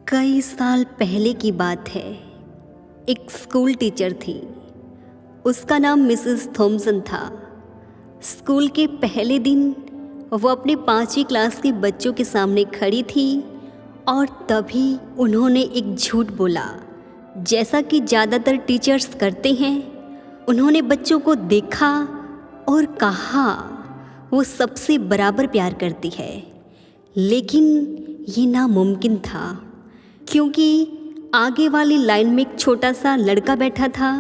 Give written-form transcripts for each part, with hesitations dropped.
कई साल पहले की बात है। एक स्कूल टीचर थी। उसका नाम मिसेस थॉमसन था। स्कूल के पहले दिन वो अपने 5वीं क्लास के बच्चों के सामने खड़ी थी और तभी उन्होंने एक झूठ बोला। जैसा कि ज़्यादातर टीचर्स करते हैं, उन्होंने बच्चों को देखा और कहा वो सबसे बराबर प्यार करती है। लेकिन ये नामुमकिन था, क्योंकि आगे वाली लाइन में एक छोटा सा लड़का बैठा था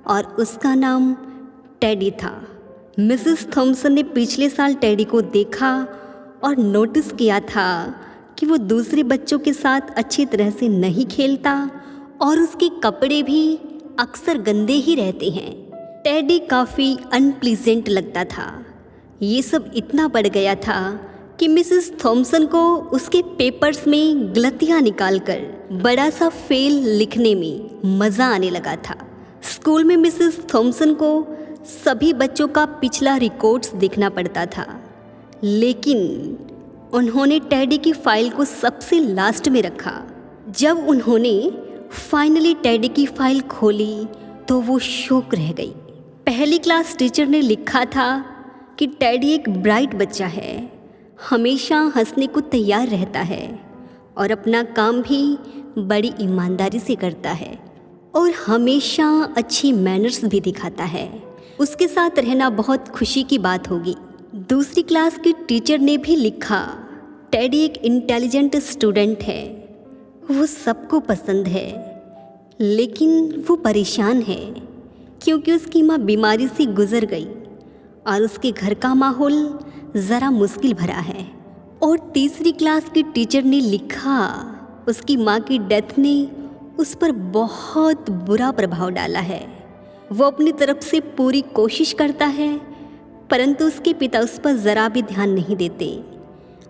और उसका नाम टेडी था। मिसेस थॉमसन ने पिछले साल टेडी को देखा और नोटिस किया था कि वो दूसरे बच्चों के साथ अच्छी तरह से नहीं खेलता और उसके कपड़े भी अक्सर गंदे ही रहते हैं। टेडी काफ़ी अनप्लीजेंट लगता था। ये सब इतना बढ़ गया था कि मिसेस थॉमसन को उसके पेपर्स में गलतियाँ निकालकर बड़ा सा फेल लिखने में मज़ा आने लगा था। स्कूल में मिसेस थॉमसन को सभी बच्चों का पिछला रिकॉर्ड्स देखना पड़ता था, लेकिन उन्होंने टेडी की फाइल को सबसे लास्ट में रखा। जब उन्होंने फाइनली टेडी की फाइल खोली तो वो शॉक रह गई। पहली क्लास टीचर ने लिखा था कि टेडी एक ब्राइट बच्चा है, हमेशा हंसने को तैयार रहता है और अपना काम भी बड़ी ईमानदारी से करता है और हमेशा अच्छी मैनर्स भी दिखाता है। उसके साथ रहना बहुत खुशी की बात होगी। दूसरी क्लास की टीचर ने भी लिखा, टेडी एक इंटेलिजेंट स्टूडेंट है, वो सबको पसंद है, लेकिन वो परेशान है क्योंकि उसकी माँ बीमारी से गुजर गई और उसके घर का माहौल ज़रा मुश्किल भरा है। और तीसरी क्लास की टीचर ने लिखा, उसकी माँ की डेथ ने उस पर बहुत बुरा प्रभाव डाला है। वो अपनी तरफ से पूरी कोशिश करता है, परंतु उसके पिता उस पर ज़रा भी ध्यान नहीं देते।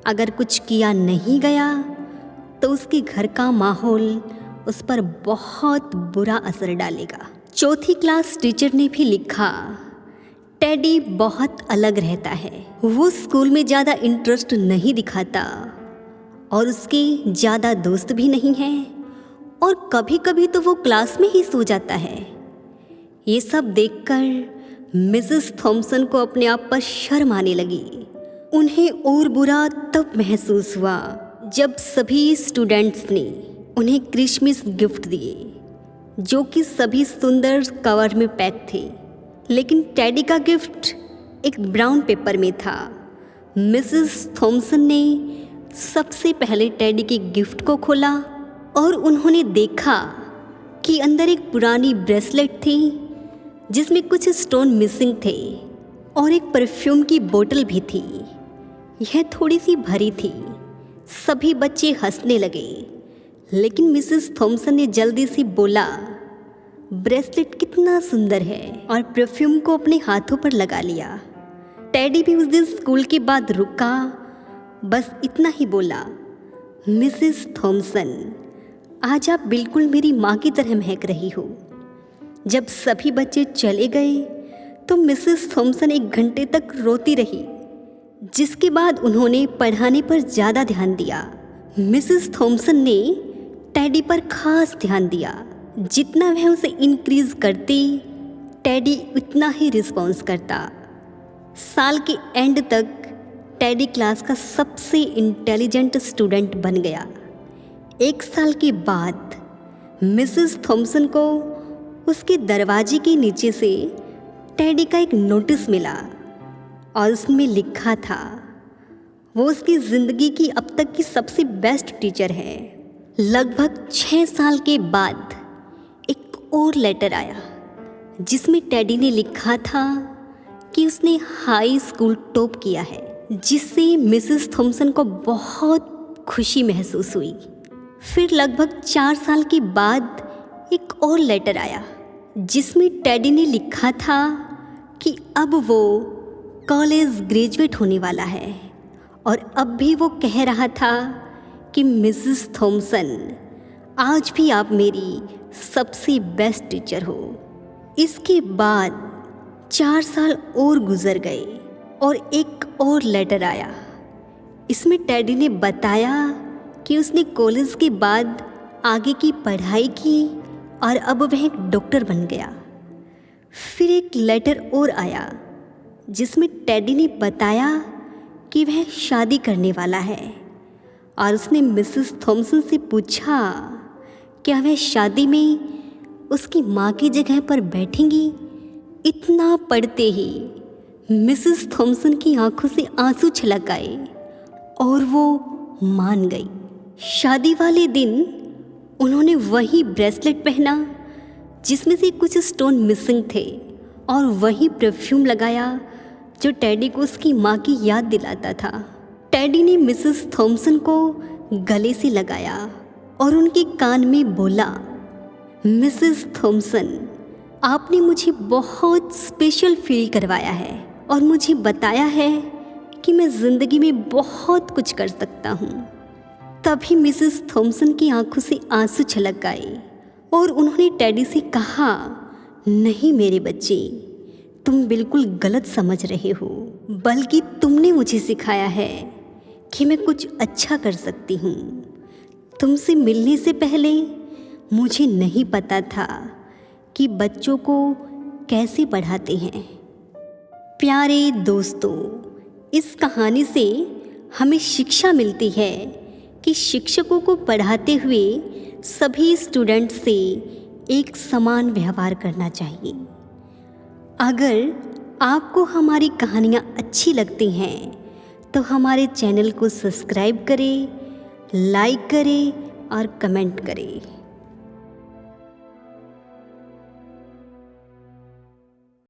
अगर कुछ किया नहीं गया तो उसके घर का माहौल उस पर बहुत बुरा असर डालेगा। चौथी क्लास टीचर ने भी लिखा, टेडी बहुत अलग रहता है, वो स्कूल में ज़्यादा इंटरेस्ट नहीं दिखाता और उसके ज़्यादा दोस्त भी नहीं हैं और कभी कभी तो वो क्लास में ही सो जाता है। ये सब देखकर मिसेस थॉमसन को अपने आप पर शर्म आने लगी। उन्हें और बुरा तब महसूस हुआ जब सभी स्टूडेंट्स ने उन्हें क्रिसमस गिफ्ट दिए, जो कि सभी सुंदर कवर में पैक थे, लेकिन टेडी का गिफ्ट एक ब्राउन पेपर में था। मिसेस थॉमसन ने सबसे पहले टेडी के गिफ्ट को खोला और उन्होंने देखा कि अंदर एक पुरानी ब्रेसलेट थी जिसमें कुछ स्टोन मिसिंग थे और एक परफ्यूम की बोतल भी थी। यह थोड़ी सी भरी थी। सभी बच्चे हंसने लगे, लेकिन मिसेस थॉमसन ने जल्दी से बोला, ब्रेसलेट कितना सुंदर है, और परफ्यूम को अपने हाथों पर लगा लिया। टेडी भी उस दिन स्कूल के बाद रुका, बस इतना ही बोला, मिसेस थॉमसन, आज आप बिल्कुल मेरी माँ की तरह महक रही हो। जब सभी बच्चे चले गए तो मिसेस थॉमसन 1 घंटे तक रोती रही, जिसके बाद उन्होंने पढ़ाने पर ज़्यादा ध्यान दिया। मिसेस थॉमसन ने टेडी पर खास ध्यान दिया। जितना वह उसे इंक्रीज करती, टेडी उतना ही रिस्पॉन्स करता। साल के एंड तक टेडी क्लास का सबसे इंटेलिजेंट स्टूडेंट बन गया। 1 साल के बाद मिसेस थॉमसन को उसके दरवाजे के नीचे से टेडी का एक नोटिस मिला और उसमें लिखा था, वो उसकी ज़िंदगी की अब तक की सबसे बेस्ट टीचर है। लगभग 6 साल के बाद एक और लेटर आया जिसमें टेडी ने लिखा था कि उसने हाई स्कूल टॉप किया है, जिससे मिसेस थॉमसन को बहुत खुशी महसूस हुई। फिर लगभग 4 साल के बाद एक और लेटर आया जिसमें टेडी ने लिखा था कि अब वो कॉलेज ग्रेजुएट होने वाला है, और अब भी वो कह रहा था कि मिसेस थॉमसन, आज भी आप मेरी सबसे बेस्ट टीचर हो। इसके बाद 4 साल और गुजर गए और एक और लेटर आया। इसमें टेडी ने बताया कि उसने कॉलेज के बाद आगे की पढ़ाई की और अब वह एक डॉक्टर बन गया। फिर एक लेटर और आया जिसमें टेडी ने बताया कि वह शादी करने वाला है और उसने मिसेस थॉमसन से पूछा क्या वह शादी में उसकी माँ की जगह पर बैठेंगी। इतना पढ़ते ही मिसेस थॉमसन की आंखों से आंसू छलक आए और वो मान गई। शादी वाले दिन उन्होंने वही ब्रेसलेट पहना जिसमें से कुछ स्टोन मिसिंग थे और वही परफ्यूम लगाया जो टेडी को उसकी माँ की याद दिलाता था। टेडी ने मिसेस थॉमसन को गले से लगाया और उनके कान में बोला, मिसेस थॉमसन, आपने मुझे बहुत स्पेशल फील करवाया है और मुझे बताया है कि मैं ज़िंदगी में बहुत कुछ कर सकता हूँ। तभी मिसेस थॉमसन की आंखों से आंसू छलक आए और उन्होंने टेडी से कहा, नहीं मेरे बच्चे, तुम बिल्कुल गलत समझ रहे हो, बल्कि तुमने मुझे सिखाया है कि मैं कुछ अच्छा कर सकती हूँ। तुमसे मिलने से पहले मुझे नहीं पता था कि बच्चों को कैसे पढ़ाते हैं। प्यारे दोस्तों, इस कहानी से हमें शिक्षा मिलती है कि शिक्षकों को पढ़ाते हुए सभी स्टूडेंट से एक समान व्यवहार करना चाहिए। अगर आपको हमारी कहानियाँ अच्छी लगती हैं तो हमारे चैनल को सब्सक्राइब करें, लाइक करें और कमेंट करें।